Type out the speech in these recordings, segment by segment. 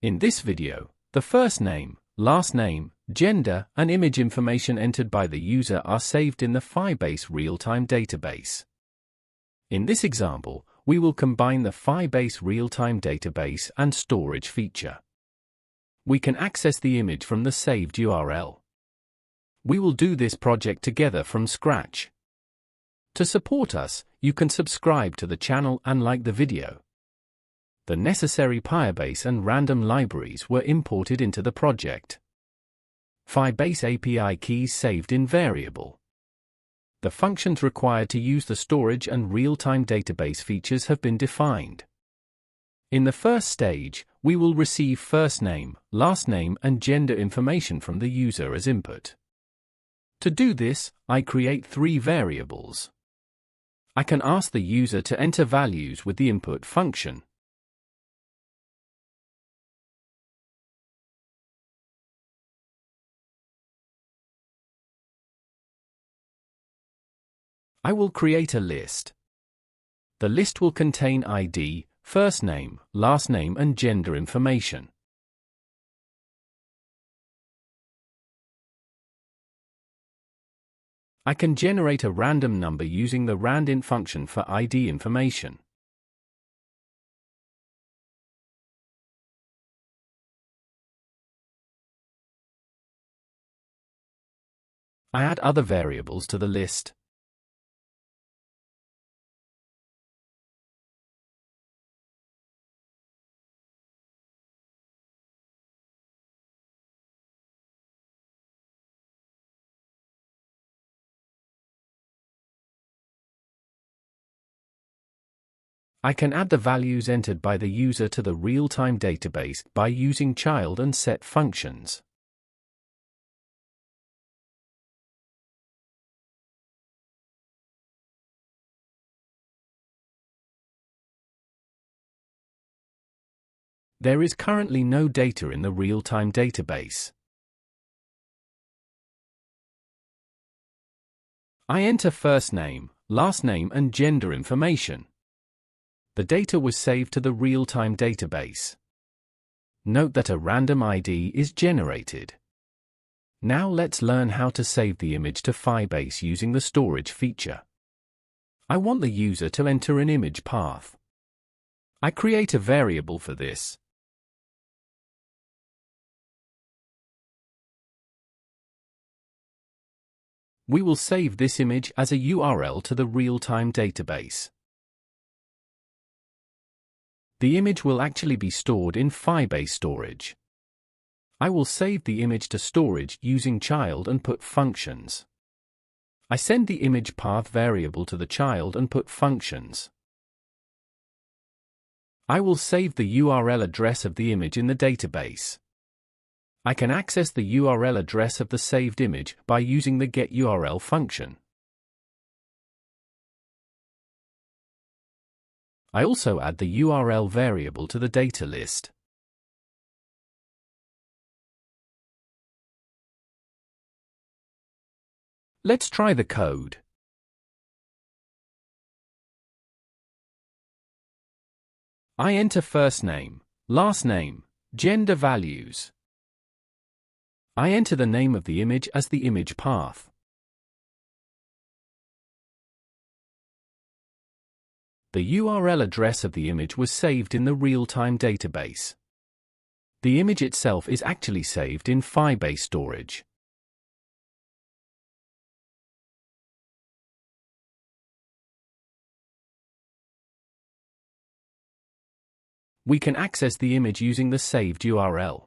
In this video, the first name, last name, gender, and image information entered by the user are saved in the Firebase real-time database. In this example, we will combine the Firebase real-time database and storage feature. We can access the image from the saved URL. We will do this project together from scratch. To support us, you can subscribe to the channel and like the video. The necessary Firebase and random libraries were imported into the project. Firebase API keys saved in variable. The functions required to use the storage and real-time database features have been defined. In the first stage, we will receive first name, last name, and gender information from the user as input. To do this, I create 3 variables. I can ask the user to enter values with the input function. I will create a list. The list will contain ID, first name, last name, and gender information. I can generate a random number using the randint function for ID information. I add other variables to the list. I can add the values entered by the user to the real-time database by using child and set functions. There is currently no data in the real-time database. I enter first name, last name, and gender information. The data was saved to the real-time database. Note that a random ID is generated. Now let's learn how to save the image to Firebase using the storage feature. I want the user to enter an image path. I create a variable for this. We will save this image as a URL to the real-time database. The image will actually be stored in Firebase storage. I will save the image to storage using child and put functions. I send the image path variable to the child and put functions. I will save the URL address of the image in the database. I can access the URL address of the saved image by using the getURL function. I also add the URL variable to the data list. Let's try the code. I enter first name, last name, gender values. I enter the name of the image as the image path. The URL address of the image was saved in the real-time database. The image itself is actually saved in Firebase storage. We can access the image using the saved URL.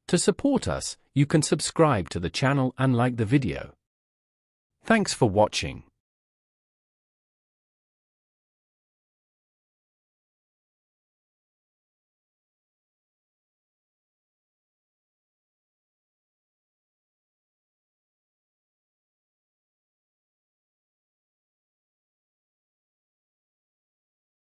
To support us, you can subscribe to the channel and like the video. Thanks for watching.